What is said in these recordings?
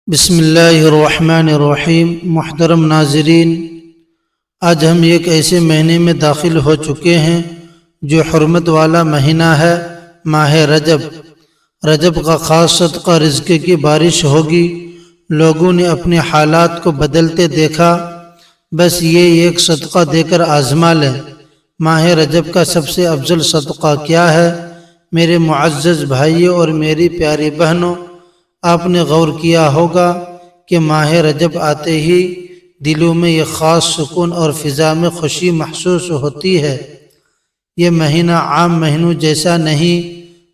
بسم اللہ الرحمن الرحیم۔ محترم ناظرین، آج ہم ایک ایسے مہینے میں داخل ہو چکے ہیں جو حرمت والا مہینہ ہے، ماہ رجب۔ رجب کا خاص صدقہ رزق کی بارش ہوگی۔ لوگوں نے اپنے حالات کو بدلتے دیکھا، بس یہ ایک صدقہ دے کر آزما لیں۔ ماہ رجب کا سب سے افضل صدقہ کیا ہے؟ میرے معزز بھائیوں اور میری پیاری بہنوں، آپ نے غور کیا ہوگا کہ ماہ رجب آتے ہی دلوں میں یہ خاص سکون اور فضا میں خوشی محسوس ہوتی ہے۔ یہ مہینہ عام مہینوں جیسا نہیں،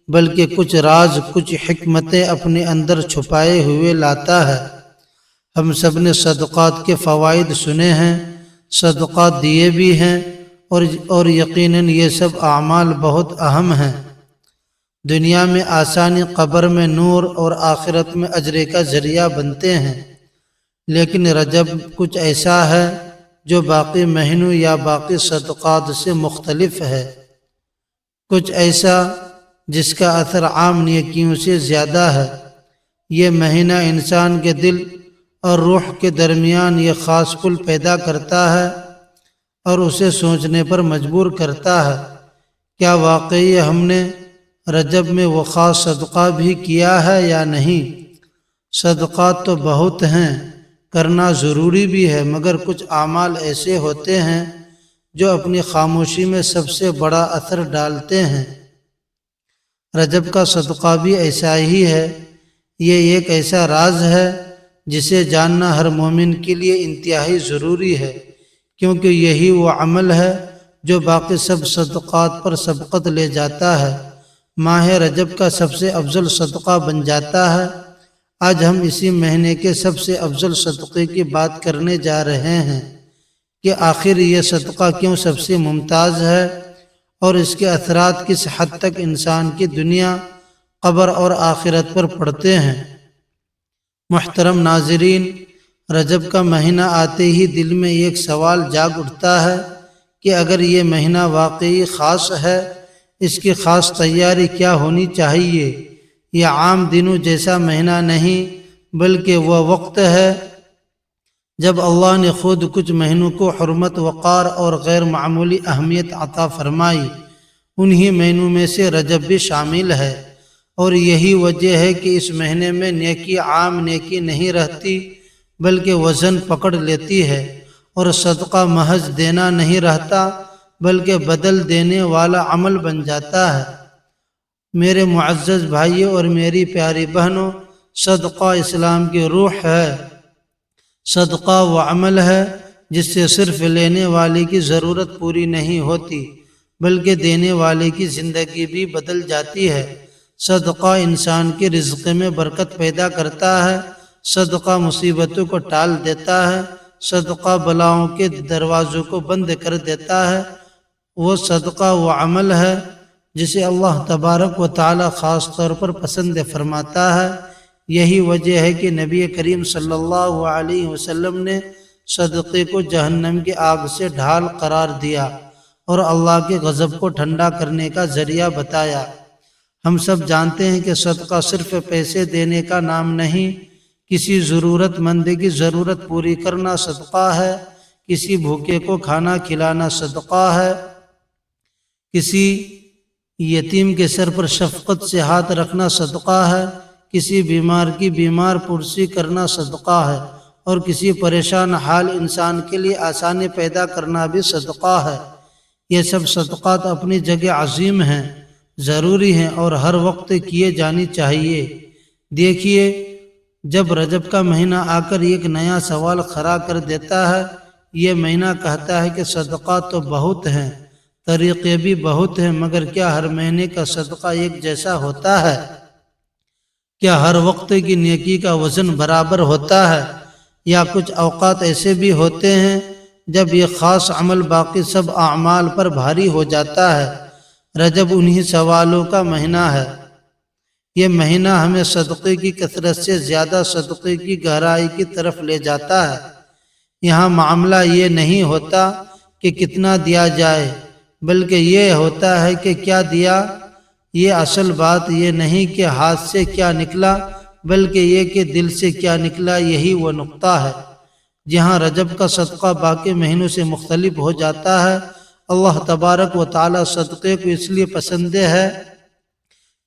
بلکہ کچھ راز، کچھ حکمتیں اپنے اندر چھپائے ہوئے لاتا ہے۔ ہم سب نے صدقات کے فوائد سنے ہیں، صدقات دیے بھی ہیں، اور یقیناً یہ سب اعمال بہت اہم ہیں۔ دنیا میں آسانی، قبر میں نور اور آخرت میں اجر کا ذریعہ بنتے ہیں۔ لیکن رجب کچھ ایسا ہے جو باقی مہینوں یا باقی صدقات سے مختلف ہے، کچھ ایسا جس کا اثر عام نیکیوں سے زیادہ ہے۔ یہ مہینہ انسان کے دل اور روح کے درمیان یہ خاص پل پیدا کرتا ہے اور اسے سوچنے پر مجبور کرتا ہے، کیا واقعی ہم نے رجب میں وہ خاص صدقہ بھی کیا ہے یا نہیں؟ صدقات تو بہت ہیں، کرنا ضروری بھی ہے، مگر کچھ اعمال ایسے ہوتے ہیں جو اپنی خاموشی میں سب سے بڑا اثر ڈالتے ہیں۔ رجب کا صدقہ بھی ایسا ہی ہے۔ یہ ایک ایسا راز ہے جسے جاننا ہر مومن کے لیے انتہائی ضروری ہے، کیونکہ یہی وہ عمل ہے جو باقی سب صدقات پر سبقت لے جاتا ہے، ماہ رجب کا سب سے افضل صدقہ بن جاتا ہے۔ آج ہم اسی مہینے کے سب سے افضل صدقے کی بات کرنے جا رہے ہیں کہ آخر یہ صدقہ کیوں سب سے ممتاز ہے اور اس کے اثرات کس حد تک انسان کی دنیا، قبر اور آخرت پر پڑتے ہیں۔ محترم ناظرین، رجب کا مہینہ آتے ہی دل میں ایک سوال جاگ اٹھتا ہے کہ اگر یہ مہینہ واقعی خاص ہے، اس کی خاص تیاری کیا ہونی چاہیے؟ یہ عام دنوں جیسا مہینہ نہیں، بلکہ وہ وقت ہے جب اللہ نے خود کچھ مہینوں کو حرمت، وقار اور غیر معمولی اہمیت عطا فرمائی۔ انہی مہینوں میں سے رجب بھی شامل ہے، اور یہی وجہ ہے کہ اس مہینے میں نیکی عام نیکی نہیں رہتی، بلکہ وزن پکڑ لیتی ہے، اور صدقہ محض دینا نہیں رہتا، بلکہ بدل دینے والا عمل بن جاتا ہے۔ میرے معزز بھائیوں اور میری پیاری بہنوں، صدقہ اسلام کی روح ہے۔ صدقہ وہ عمل ہے جس سے صرف لینے والے کی ضرورت پوری نہیں ہوتی، بلکہ دینے والے کی زندگی بھی بدل جاتی ہے۔ صدقہ انسان کے رزق میں برکت پیدا کرتا ہے، صدقہ مصیبتوں کو ٹال دیتا ہے، صدقہ بلاؤں کے دروازوں کو بند کر دیتا ہے۔ وہ صدقہ وہ عمل ہے جسے اللہ تبارک و تعالی خاص طور پر پسند فرماتا ہے۔ یہی وجہ ہے کہ نبی کریم صلی اللہ علیہ وسلم نے صدقے کو جہنم کی آگ سے ڈھال قرار دیا اور اللہ کے غضب کو ٹھنڈا کرنے کا ذریعہ بتایا۔ ہم سب جانتے ہیں کہ صدقہ صرف پیسے دینے کا نام نہیں، کسی ضرورت مند کی ضرورت پوری کرنا صدقہ ہے، کسی بھوکے کو کھانا کھلانا صدقہ ہے، کسی یتیم کے سر پر شفقت سے ہاتھ رکھنا صدقہ ہے، کسی بیمار کی بیمار پرسی کرنا صدقہ ہے، اور کسی پریشان حال انسان کے لیے آسانی پیدا کرنا بھی صدقہ ہے۔ یہ سب صدقات اپنی جگہ عظیم ہیں، ضروری ہیں اور ہر وقت کیے جانی چاہیے۔ دیکھیے، جب رجب کا مہینہ آ کر ایک نیا سوال کھڑا کر دیتا ہے۔ یہ مہینہ کہتا ہے کہ صدقات تو بہت ہیں، طریقے بھی بہت ہیں، مگر کیا ہر مہینے کا صدقہ ایک جیسا ہوتا ہے؟ کیا ہر وقت کی نیکی کا وزن برابر ہوتا ہے؟ یا کچھ اوقات ایسے بھی ہوتے ہیں جب یہ خاص عمل باقی سب اعمال پر بھاری ہو جاتا ہے؟ رجب انہی سوالوں کا مہینہ ہے۔ یہ مہینہ ہمیں صدقے کی کثرت سے زیادہ صدقے کی گہرائی کی طرف لے جاتا ہے۔ یہاں معاملہ یہ نہیں ہوتا کہ کتنا دیا جائے، بلکہ یہ ہوتا ہے کہ کیا دیا۔ یہ اصل بات یہ نہیں کہ ہاتھ سے کیا نکلا، بلکہ یہ کہ دل سے کیا نکلا یہی وہ نقطہ ہے جہاں رجب کا صدقہ باقی مہینوں سے مختلف ہو جاتا ہے۔ اللہ تبارک و تعالی صدقے کو اس لیے پسند ہے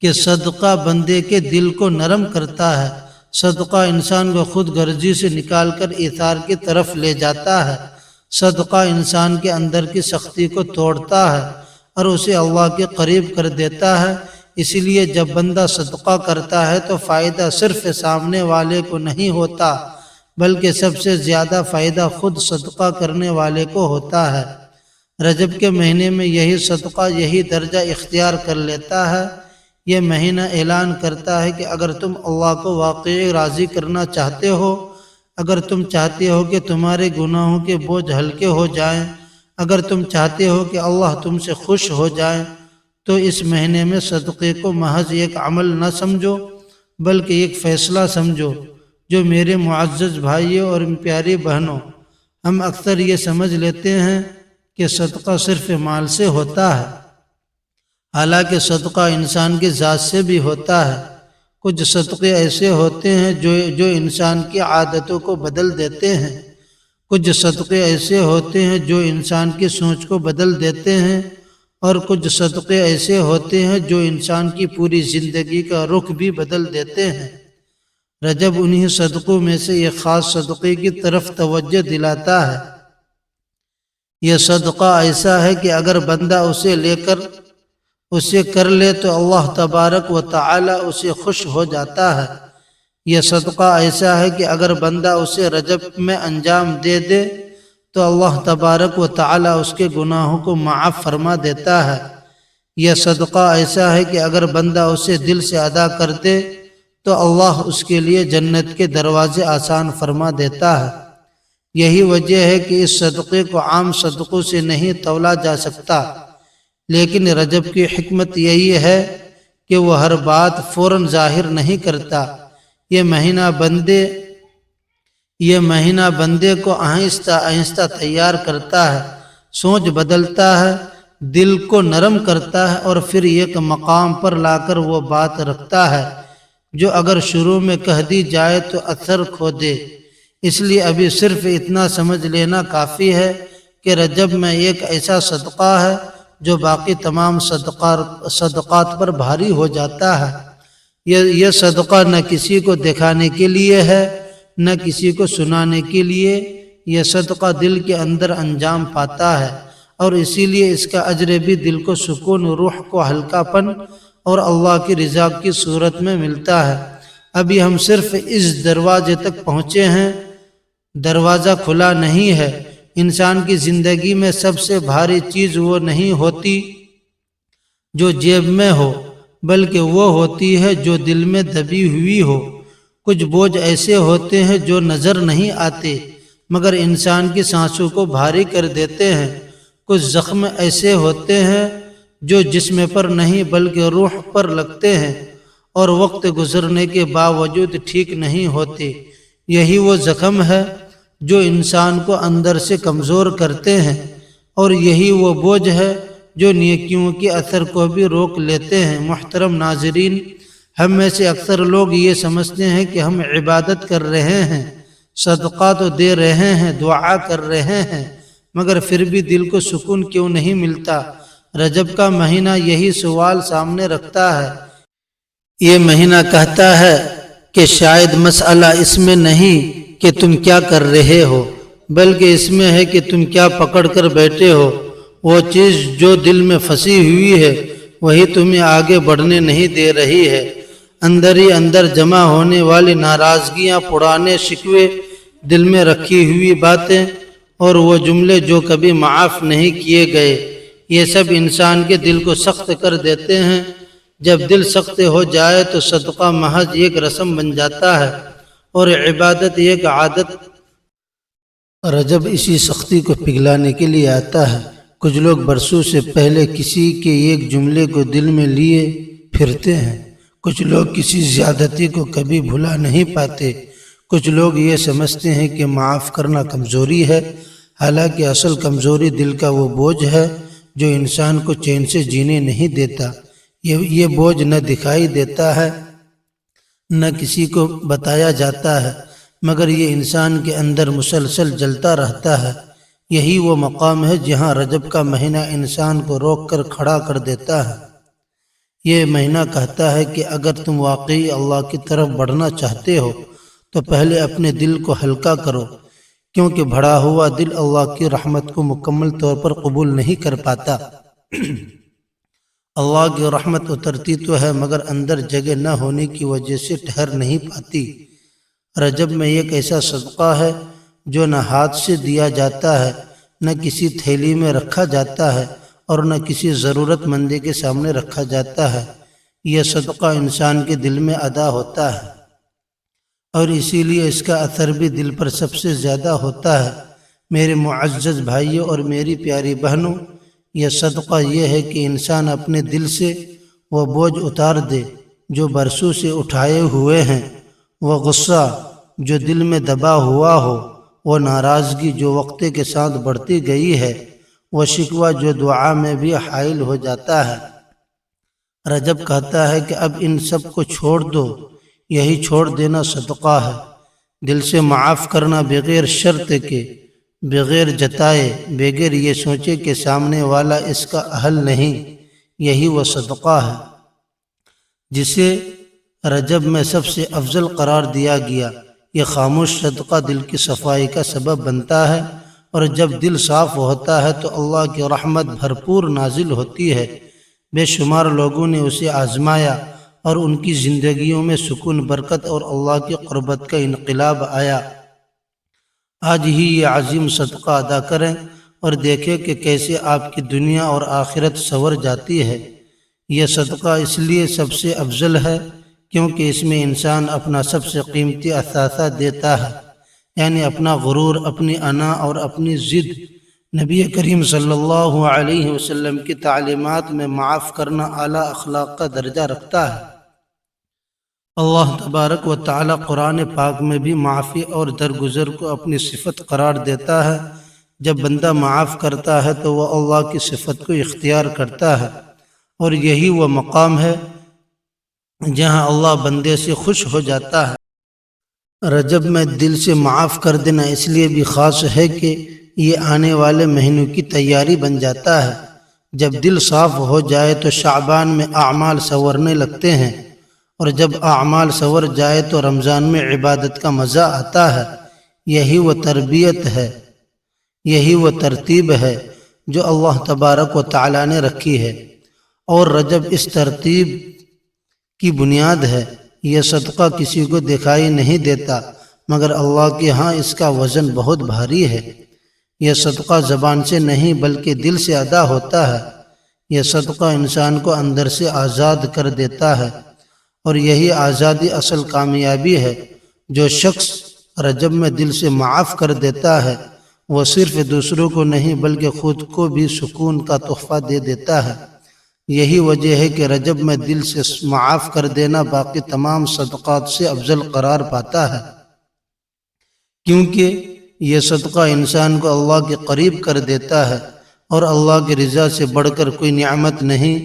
کہ صدقہ بندے کے دل کو نرم کرتا ہے۔ صدقہ انسان کو خود غرضی سے نکال کر ایثار کی طرف لے جاتا ہے۔ صدقہ انسان کے اندر کی سختی کو توڑتا ہے اور اسے اللہ کے قریب کر دیتا ہے۔ اسی لیے جب بندہ صدقہ کرتا ہے تو فائدہ صرف سامنے والے کو نہیں ہوتا، بلکہ سب سے زیادہ فائدہ خود صدقہ کرنے والے کو ہوتا ہے۔ رجب کے مہینے میں یہی صدقہ یہی درجہ اختیار کر لیتا ہے۔ یہ مہینہ اعلان کرتا ہے کہ اگر تم اللہ کو واقعی راضی کرنا چاہتے ہو، اگر تم چاہتے ہو کہ تمہارے گناہوں کے بوجھ ہلکے ہو جائیں، اگر تم چاہتے ہو کہ اللہ تم سے خوش ہو جائیں، تو اس مہینے میں صدقے کو محض ایک عمل نہ سمجھو بلکہ ایک فیصلہ سمجھو۔ جو میرے معزز بھائیوں اور پیاری بہنوں، ہم اکثر یہ سمجھ لیتے ہیں کہ صدقہ صرف مال سے ہوتا ہے، حالانکہ صدقہ انسان کی ذات سے بھی ہوتا ہے۔ کچھ صدقے ایسے ہوتے ہیں جو انسان کی عادتوں کو بدل دیتے ہیں، کچھ صدقے ایسے ہوتے ہیں جو انسان کی سوچ کو بدل دیتے ہیں، اور کچھ صدقے ایسے ہوتے ہیں جو انسان کی پوری زندگی کا رخ بھی بدل دیتے ہیں۔ رجب انہی صدقوں میں سے ایک خاص صدقے کی طرف توجہ دلاتا ہے۔ یہ صدقہ ایسا ہے کہ اگر بندہ اسے کر لے تو اللہ تبارک و تعالی اسے خوش ہو جاتا ہے۔ یہ صدقہ ایسا ہے کہ اگر بندہ اسے رجب میں انجام دے دے تو اللہ تبارک و تعالی اس کے گناہوں کو معاف فرما دیتا ہے۔ یہ صدقہ ایسا ہے کہ اگر بندہ اسے دل سے ادا کر دے تو اللہ اس کے لیے جنت کے دروازے آسان فرما دیتا ہے۔ یہی وجہ ہے کہ اس صدقے کو عام صدقوں سے نہیں تولا جا سکتا، لیکن رجب کی حکمت یہی ہے کہ وہ ہر بات فوراً ظاہر نہیں کرتا۔ یہ مہینہ بندے کو آہستہ آہستہ تیار کرتا ہے، سوچ بدلتا ہے، دل کو نرم کرتا ہے، اور پھر ایک مقام پر لا کر وہ بات رکھتا ہے جو اگر شروع میں کہہ دی جائے تو اثر کھو دے۔ اس لیے ابھی صرف اتنا سمجھ لینا کافی ہے کہ رجب میں ایک ایسا صدقہ ہے جو باقی تمام صدقات پر بھاری ہو جاتا ہے۔ یہ صدقہ نہ کسی کو دکھانے کے لیے ہے نہ کسی کو سنانے کے لیے، یہ صدقہ دل کے اندر انجام پاتا ہے، اور اسی لیے اس کا اجر بھی دل کو سکون، روح کو ہلکا پن اور اللہ کی رضا کی صورت میں ملتا ہے۔ ابھی ہم صرف اس دروازے تک پہنچے ہیں، دروازہ کھلا نہیں ہے۔ انسان کی زندگی میں سب سے بھاری چیز وہ نہیں ہوتی جو جیب میں ہو، بلکہ وہ ہوتی ہے جو دل میں دبی ہوئی ہو۔ کچھ بوجھ ایسے ہوتے ہیں جو نظر نہیں آتے مگر انسان کی سانسوں کو بھاری کر دیتے ہیں۔ کچھ زخم ایسے ہوتے ہیں جو جسم پر نہیں بلکہ روح پر لگتے ہیں اور وقت گزرنے کے باوجود ٹھیک نہیں ہوتے۔ یہی وہ زخم ہے جو انسان کو اندر سے کمزور کرتے ہیں، اور یہی وہ بوجھ ہے جو نیکیوں کے اثر کو بھی روک لیتے ہیں۔ محترم ناظرین، ہم میں سے اکثر لوگ یہ سمجھتے ہیں کہ ہم عبادت کر رہے ہیں، صدقہ تو دے رہے ہیں، دعا کر رہے ہیں، مگر پھر بھی دل کو سکون کیوں نہیں ملتا؟ رجب کا مہینہ یہی سوال سامنے رکھتا ہے۔ یہ مہینہ کہتا ہے کہ شاید مسئلہ اس میں نہیں کہ تم کیا کر رہے ہو، بلکہ اس میں ہے کہ تم کیا پکڑ کر بیٹھے ہو۔ وہ چیز جو دل میں پھنسی ہوئی ہے وہی تمہیں آگے بڑھنے نہیں دے رہی ہے۔ اندر ہی اندر جمع ہونے والی ناراضگیاں، پرانے شکوے، دل میں رکھی ہوئی باتیں اور وہ جملے جو کبھی معاف نہیں کیے گئے، یہ سب انسان کے دل کو سخت کر دیتے ہیں۔ جب دل سخت ہو جائے تو صدقہ محض ایک رسم بن جاتا ہے اور عبادت ایک عادت۔ رجب اسی سختی کو پگھلانے کے لیے آتا ہے۔ کچھ لوگ برسوں سے پہلے کسی کے ایک جملے کو دل میں لیے پھرتے ہیں، کچھ لوگ کسی زیادتی کو کبھی بھلا نہیں پاتے، کچھ لوگ یہ سمجھتے ہیں کہ معاف کرنا کمزوری ہے، حالانکہ اصل کمزوری دل کا وہ بوجھ ہے جو انسان کو چین سے جینے نہیں دیتا۔ یہ بوجھ نہ دکھائی دیتا ہے نہ کسی کو بتایا جاتا ہے، مگر یہ انسان کے اندر مسلسل جلتا رہتا ہے۔ یہی وہ مقام ہے جہاں رجب کا مہینہ انسان کو روک کر کھڑا کر دیتا ہے۔ یہ مہینہ کہتا ہے کہ اگر تم واقعی اللہ کی طرف بڑھنا چاہتے ہو تو پہلے اپنے دل کو ہلکا کرو، کیونکہ بڑھا ہوا دل اللہ کی رحمت کو مکمل طور پر قبول نہیں کر پاتا۔ اللہ کی رحمت اترتی تو ہے مگر اندر جگہ نہ ہونے کی وجہ سے ٹھہر نہیں پاتی۔ رجب میں ایک ایسا صدقہ ہے جو نہ ہاتھ سے دیا جاتا ہے، نہ کسی تھیلی میں رکھا جاتا ہے اور نہ کسی ضرورت مندی کے سامنے رکھا جاتا ہے۔ یہ صدقہ انسان کے دل میں ادا ہوتا ہے اور اسی لیے اس کا اثر بھی دل پر سب سے زیادہ ہوتا ہے۔ میرے معزز بھائیوں اور میری پیاری بہنوں، یہ صدقہ یہ ہے کہ انسان اپنے دل سے وہ بوجھ اتار دے جو برسوں سے اٹھائے ہوئے ہیں، وہ غصہ جو دل میں دبا ہوا ہو، وہ ناراضگی جو وقت کے ساتھ بڑھتی گئی ہے، وہ شکوہ جو دعا میں بھی حائل ہو جاتا ہے۔ رجب کہتا ہے کہ اب ان سب کو چھوڑ دو، یہی چھوڑ دینا صدقہ ہے۔ دل سے معاف کرنا بغیر شرط کے، بغیر جتائے، بغیر یہ سوچے کہ سامنے والا اس کا اہل نہیں، یہی وہ صدقہ ہے جسے رجب میں سب سے افضل قرار دیا گیا۔ یہ خاموش صدقہ دل کی صفائی کا سبب بنتا ہے، اور جب دل صاف ہوتا ہے تو اللہ کی رحمت بھرپور نازل ہوتی ہے۔ بے شمار لوگوں نے اسے آزمایا اور ان کی زندگیوں میں سکون، برکت اور اللہ کی قربت کا انقلاب آیا۔ آج ہی یہ عظیم صدقہ ادا کریں اور دیکھیں کہ کیسے آپ کی دنیا اور آخرت سنور جاتی ہے۔ یہ صدقہ اس لیے سب سے افضل ہے کیونکہ اس میں انسان اپنا سب سے قیمتی اثاثہ دیتا ہے، یعنی اپنا غرور، اپنی انا اور اپنی ضد۔ نبی کریم صلی اللہ علیہ وسلم کی تعلیمات میں معاف کرنا اعلیٰ اخلاق کا درجہ رکھتا ہے۔ اللہ تبارک و تعالی قرآن پاک میں بھی معافی اور درگزر کو اپنی صفت قرار دیتا ہے۔ جب بندہ معاف کرتا ہے تو وہ اللہ کی صفت کو اختیار کرتا ہے، اور یہی وہ مقام ہے جہاں اللہ بندے سے خوش ہو جاتا ہے۔ رجب میں دل سے معاف کر دینا اس لیے بھی خاص ہے کہ یہ آنے والے مہینوں کی تیاری بن جاتا ہے۔ جب دل صاف ہو جائے تو شعبان میں اعمال سنورنے لگتے ہیں، اور جب اعمال سنور جائے تو رمضان میں عبادت کا مزہ آتا ہے۔ یہی وہ تربیت ہے، یہی وہ ترتیب ہے جو اللہ تبارک و تعالی نے رکھی ہے، اور رجب اس ترتیب کی بنیاد ہے۔ یہ صدقہ کسی کو دکھائی نہیں دیتا مگر اللہ کے ہاں اس کا وزن بہت بھاری ہے۔ یہ صدقہ زبان سے نہیں بلکہ دل سے ادا ہوتا ہے۔ یہ صدقہ انسان کو اندر سے آزاد کر دیتا ہے، اور یہی آزادی اصل کامیابی ہے۔ جو شخص رجب میں دل سے معاف کر دیتا ہے وہ صرف دوسروں کو نہیں بلکہ خود کو بھی سکون کا تحفہ دے دیتا ہے۔ یہی وجہ ہے کہ رجب میں دل سے معاف کر دینا باقی تمام صدقات سے افضل قرار پاتا ہے، کیونکہ یہ صدقہ انسان کو اللہ کے قریب کر دیتا ہے، اور اللہ کی رضا سے بڑھ کر کوئی نعمت نہیں۔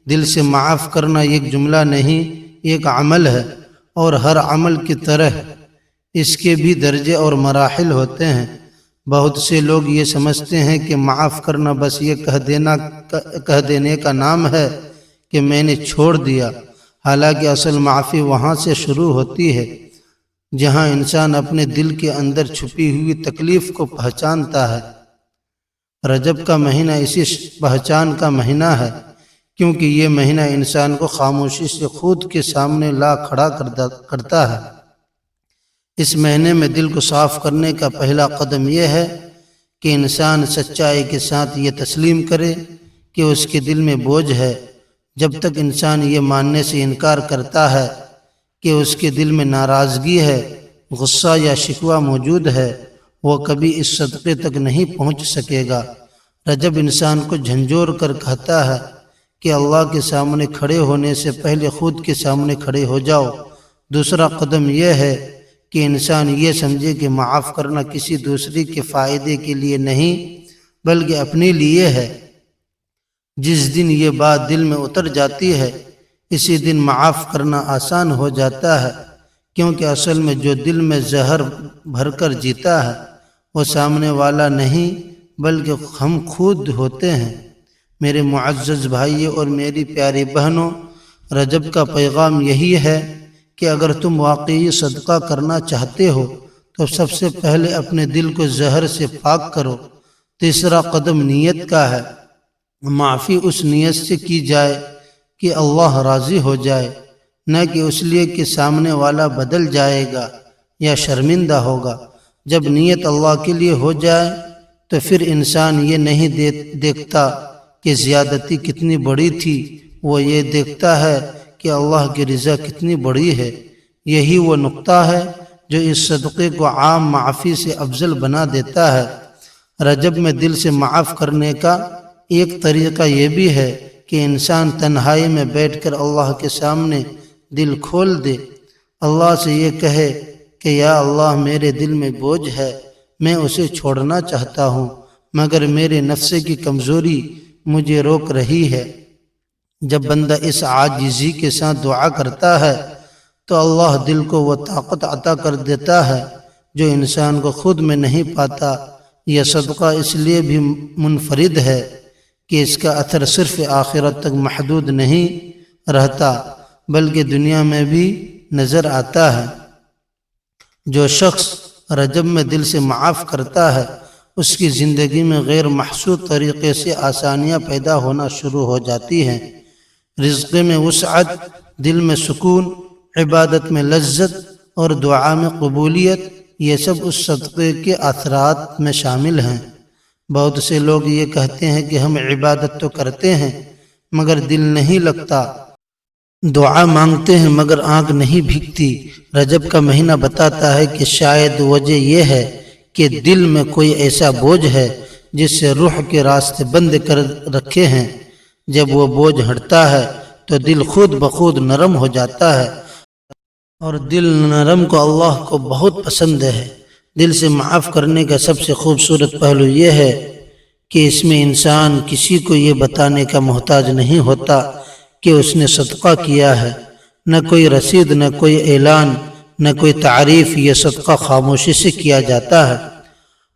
دل سے معاف کرنا ایک جملہ نہیں، ایک عمل ہے، اور ہر عمل کی طرح اس کے بھی درجے اور مراحل ہوتے ہیں۔ بہت سے لوگ یہ سمجھتے ہیں کہ معاف کرنا بس یہ کہہ دینے کا نام ہے کہ میں نے چھوڑ دیا، حالانکہ اصل معافی وہاں سے شروع ہوتی ہے جہاں انسان اپنے دل کے اندر چھپی ہوئی تکلیف کو پہچانتا ہے۔ رجب کا مہینہ اسی پہچان کا مہینہ ہے، کیونکہ یہ مہینہ انسان کو خاموشی سے خود کے سامنے لا کھڑا کرتا ہے۔ اس مہینے میں دل کو صاف کرنے کا پہلا قدم یہ ہے کہ انسان سچائی کے ساتھ یہ تسلیم کرے کہ اس کے دل میں بوجھ ہے۔ جب تک انسان یہ ماننے سے انکار کرتا ہے کہ اس کے دل میں ناراضگی ہے، غصہ یا شکوہ موجود ہے، وہ کبھی اس صدقے تک نہیں پہنچ سکے گا۔ رجب انسان کو جھنجھوڑ کر کہتا ہے کہ اللہ کے سامنے کھڑے ہونے سے پہلے خود کے سامنے کھڑے ہو جاؤ۔ دوسرا قدم یہ ہے کہ انسان یہ سمجھے کہ معاف کرنا کسی دوسرے کے فائدے کے لیے نہیں بلکہ اپنے لیے ہے۔ جس دن یہ بات دل میں اتر جاتی ہے اسی دن معاف کرنا آسان ہو جاتا ہے۔ کیونکہ اصل میں جو دل میں زہر بھر کر جیتا ہے وہ سامنے والا نہیں بلکہ ہم خود ہوتے ہیں۔ میرے معزز بھائیوں اور میری پیاری بہنوں، رجب کا پیغام یہی ہے کہ اگر تم واقعی صدقہ کرنا چاہتے ہو تو سب سے پہلے اپنے دل کو زہر سے پاک کرو۔ تیسرا قدم نیت کا ہے۔ معافی اس نیت سے کی جائے کہ اللہ راضی ہو جائے، نہ کہ اس لیے کہ سامنے والا بدل جائے گا یا شرمندہ ہوگا۔ جب نیت اللہ کے لیے ہو جائے تو پھر انسان یہ نہیں دیکھتا کہ زیادتی کتنی بڑی تھی، وہ یہ دیکھتا ہے کہ اللہ کی رضا کتنی بڑی ہے۔ یہی وہ نقطہ ہے جو اس صدقے کو عام معافی سے افضل بنا دیتا ہے۔ رجب میں دل سے معاف کرنے کا ایک طریقہ یہ بھی ہے کہ انسان تنہائی میں بیٹھ کر اللہ کے سامنے دل کھول دے، اللہ سے یہ کہے کہ یا اللہ میرے دل میں بوجھ ہے، میں اسے چھوڑنا چاہتا ہوں مگر میرے نفس کی کمزوری مجھے روک رہی ہے۔ جب بندہ اس عاجزی کے ساتھ دعا کرتا ہے تو اللہ دل کو وہ طاقت عطا کر دیتا ہے جو انسان کو خود میں نہیں پاتا۔ یہ صدقہ اس لیے بھی منفرد ہے کہ اس کا اثر صرف آخرت تک محدود نہیں رہتا بلکہ دنیا میں بھی نظر آتا ہے۔ جو شخص رجب میں دل سے معاف کرتا ہے اس کی زندگی میں غیر محسوس طریقے سے آسانیاں پیدا ہونا شروع ہو جاتی ہیں۔ رزق میں وسعت، دل میں سکون، عبادت میں لذت اور دعا میں قبولیت، یہ سب اس صدقے کے اثرات میں شامل ہیں۔ بہت سے لوگ یہ کہتے ہیں کہ ہم عبادت تو کرتے ہیں مگر دل نہیں لگتا، دعا مانگتے ہیں مگر آنکھ نہیں بھیگتی۔ رجب کا مہینہ بتاتا ہے کہ شاید وجہ یہ ہے کہ دل میں کوئی ایسا بوجھ ہے جس سے روح کے راستے بند کر رکھے ہیں۔ جب وہ بوجھ ہٹتا ہے تو دل خود بخود نرم ہو جاتا ہے، اور دل نرم کو اللہ کو بہت پسند ہے۔ دل سے معاف کرنے کا سب سے خوبصورت پہلو یہ ہے کہ اس میں انسان کسی کو یہ بتانے کا محتاج نہیں ہوتا کہ اس نے صدقہ کیا ہے۔ نہ کوئی رسید، نہ کوئی اعلان، نہ کوئی تعریف، یہ صدقہ خاموشی سے کیا جاتا ہے،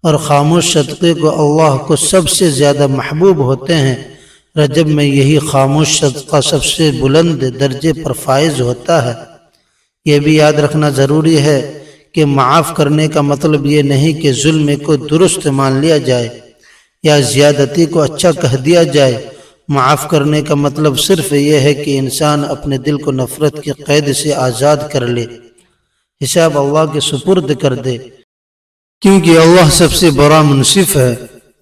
اور خاموش صدقے کو اللہ کو سب سے زیادہ محبوب ہوتے ہیں۔ رجب میں یہی خاموش صدقہ سب سے بلند درجے پر فائز ہوتا ہے۔ یہ بھی یاد رکھنا ضروری ہے کہ معاف کرنے کا مطلب یہ نہیں کہ ظلم کو درست مان لیا جائے یا زیادتی کو اچھا کہہ دیا جائے۔ معاف کرنے کا مطلب صرف یہ ہے کہ انسان اپنے دل کو نفرت کی قید سے آزاد کر لے، حساب اللہ کے سپرد کر دے، کیونکہ اللہ سب سے بڑا منصف ہے۔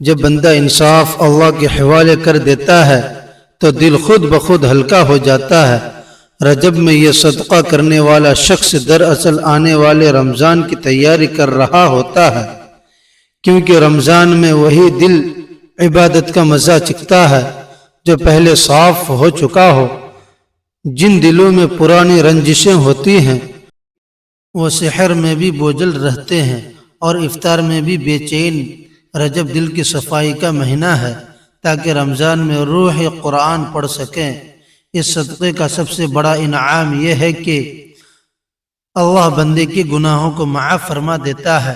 جب بندہ انصاف اللہ کے حوالے کر دیتا ہے تو دل خود بخود ہلکا ہو جاتا ہے۔ رجب میں یہ صدقہ کرنے والا شخص دراصل آنے والے رمضان کی تیاری کر رہا ہوتا ہے، کیونکہ رمضان میں وہی دل عبادت کا مزہ چکھتا ہے جو پہلے صاف ہو چکا ہو۔ جن دلوں میں پرانی رنجشیں ہوتی ہیں وہ سحر میں بھی بوجھل رہتے ہیں اور افطار میں بھی بے چین۔ رجب دل کی صفائی کا مہینہ ہے تاکہ رمضان میں روح قرآن پڑھ سکیں۔ اس صدقے کا سب سے بڑا انعام یہ ہے کہ اللہ بندے کے گناہوں کو معاف فرما دیتا ہے۔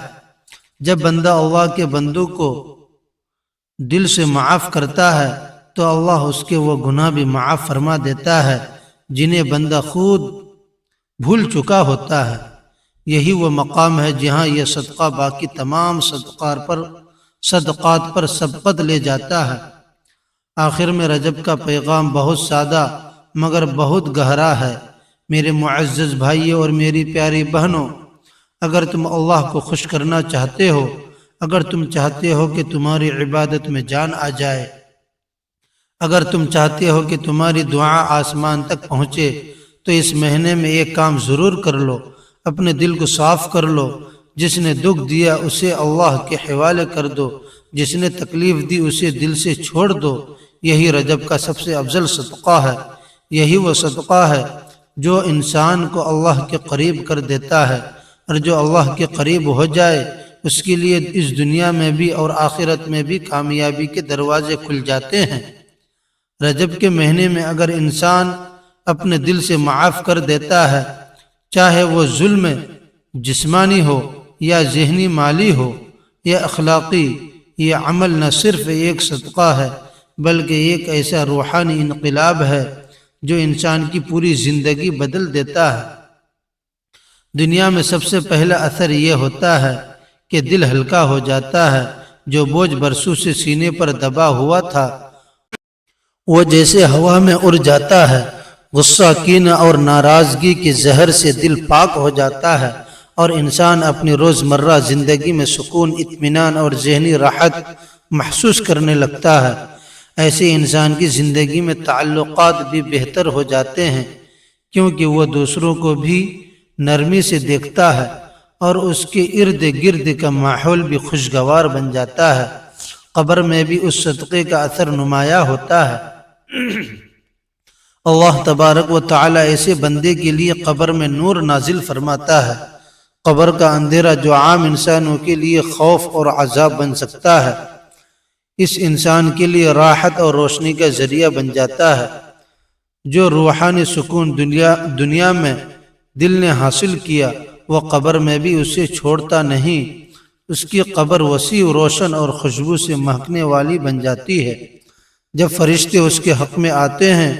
جب بندہ اللہ کے بندوں کو دل سے معاف کرتا ہے تو اللہ اس کے وہ گناہ بھی معاف فرما دیتا ہے جنہیں بندہ خود بھول چکا ہوتا ہے۔ یہی وہ مقام ہے جہاں یہ صدقہ باقی تمام صدقات پر سبقت لے جاتا ہے۔ آخر میں رجب کا پیغام بہت سادہ مگر بہت گہرا ہے۔ میرے معزز بھائیوں اور میری پیاری بہنوں، اگر تم اللہ کو خوش کرنا چاہتے ہو، اگر تم چاہتے ہو کہ تمہاری عبادت میں جان آ جائے، اگر تم چاہتے ہو کہ تمہاری دعا آسمان تک پہنچے، تو اس مہینے میں ایک کام ضرور کر لو، اپنے دل کو صاف کر لو۔ جس نے دکھ دیا اسے اللہ کے حوالے کر دو، جس نے تکلیف دی اسے دل سے چھوڑ دو۔ یہی رجب کا سب سے افضل صدقہ ہے۔ یہی وہ صدقہ ہے جو انسان کو اللہ کے قریب کر دیتا ہے، اور جو اللہ کے قریب ہو جائے اس کے لیے اس دنیا میں بھی اور آخرت میں بھی کامیابی کے دروازے کھل جاتے ہیں۔ رجب کے مہینے میں اگر انسان اپنے دل سے معاف کر دیتا ہے، چاہے وہ ظلم جسمانی ہو یا ذہنی مالی ہو یا اخلاقی، یہ عمل نہ صرف ایک صدقہ ہے بلکہ ایک ایسا روحانی انقلاب ہے جو انسان کی پوری زندگی بدل دیتا ہے۔ دنیا میں سب سے پہلا اثر یہ ہوتا ہے کہ دل ہلکا ہو جاتا ہے۔ جو بوجھ برسوں سے سینے پر دبا ہوا تھا وہ جیسے ہوا میں اڑ جاتا ہے۔ غصہ، کینہ اور ناراضگی کے زہر سے دل پاک ہو جاتا ہے اور انسان اپنی روزمرہ زندگی میں سکون، اطمینان اور ذہنی راحت محسوس کرنے لگتا ہے۔ ایسے انسان کی زندگی میں تعلقات بھی بہتر ہو جاتے ہیں کیونکہ وہ دوسروں کو بھی نرمی سے دیکھتا ہے اور اس کے ارد گرد کا ماحول بھی خوشگوار بن جاتا ہے۔ قبر میں بھی اس صدقے کا اثر نمایاں ہوتا ہے۔ اللہ تبارک و تعالی ایسے بندے کے لیے قبر میں نور نازل فرماتا ہے۔ قبر کا اندھیرا جو عام انسانوں کے لیے خوف اور عذاب بن سکتا ہے، اس انسان کے لیے راحت اور روشنی کا ذریعہ بن جاتا ہے۔ جو روحانی سکون دنیا میں دل نے حاصل کیا وہ قبر میں بھی اسے چھوڑتا نہیں۔ اس کی قبر وسیع، روشن اور خوشبو سے مہکنے والی بن جاتی ہے۔ جب فرشتے اس کے حق میں آتے ہیں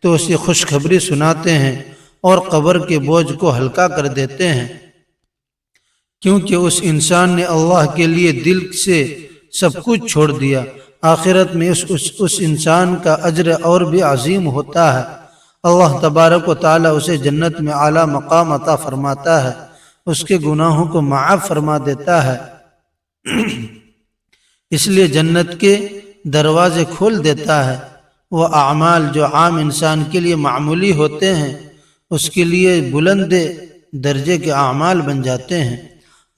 تو اسے خوشخبری سناتے ہیں اور قبر کے بوجھ کو ہلکا کر دیتے ہیں، کیونکہ اس انسان نے اللہ کے لیے دل سے سب کچھ چھوڑ دیا۔ آخرت میں اس انسان کا اجر اور بھی عظیم ہوتا ہے۔ اللہ تبارک و تعالی اسے جنت میں اعلیٰ مقام عطا فرماتا ہے، اس کے گناہوں کو معاف فرما دیتا ہے، اس لیے جنت کے دروازے کھول دیتا ہے۔ وہ اعمال جو عام انسان کے لیے معمولی ہوتے ہیں اس کے لیے بلند درجے کے اعمال بن جاتے ہیں۔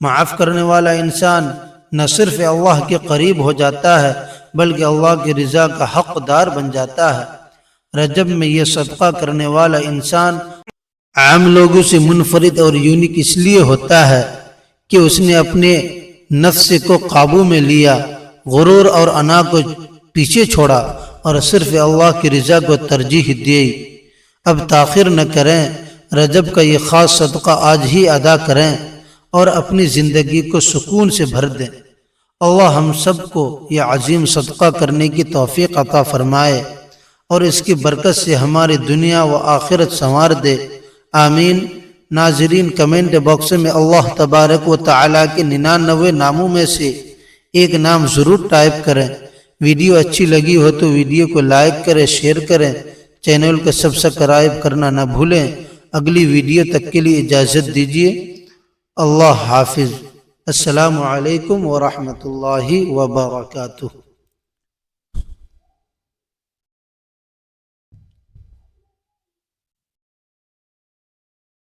معاف کرنے والا انسان نہ صرف اللہ کے قریب ہو جاتا ہے بلکہ اللہ کی رضا کا حقدار بن جاتا ہے۔ رجب میں یہ صدقہ کرنے والا انسان عام لوگوں سے منفرد اور یونیک اس لیے ہوتا ہے کہ اس نے اپنے نفس کو قابو میں لیا، غرور اور انا کو پیچھے چھوڑا اور صرف اللہ کی رضا کو ترجیح دی۔ اب تاخیر نہ کریں، رجب کا یہ خاص صدقہ آج ہی ادا کریں اور اپنی زندگی کو سکون سے بھر دیں۔ اللہ ہم سب کو یہ عظیم صدقہ کرنے کی توفیق عطا فرمائے اور اس کی برکت سے ہماری دنیا و آخرت سنوار دے، آمین۔ ناظرین، کمنٹ باکس میں اللہ تبارک و تعالیٰ کے 99 ناموں میں سے ایک نام ضرور ٹائپ کریں۔ ویڈیو اچھی لگی ہو تو ویڈیو کو لائک کریں، شیئر کریں، چینل کو سبسکرائب کرنا نہ بھولیں۔ اگلی ویڈیو تک کے لیے اجازت دیجیے۔ اللہ حافظ۔ السلام علیکم ورحمۃ اللہ وبرکاتہ۔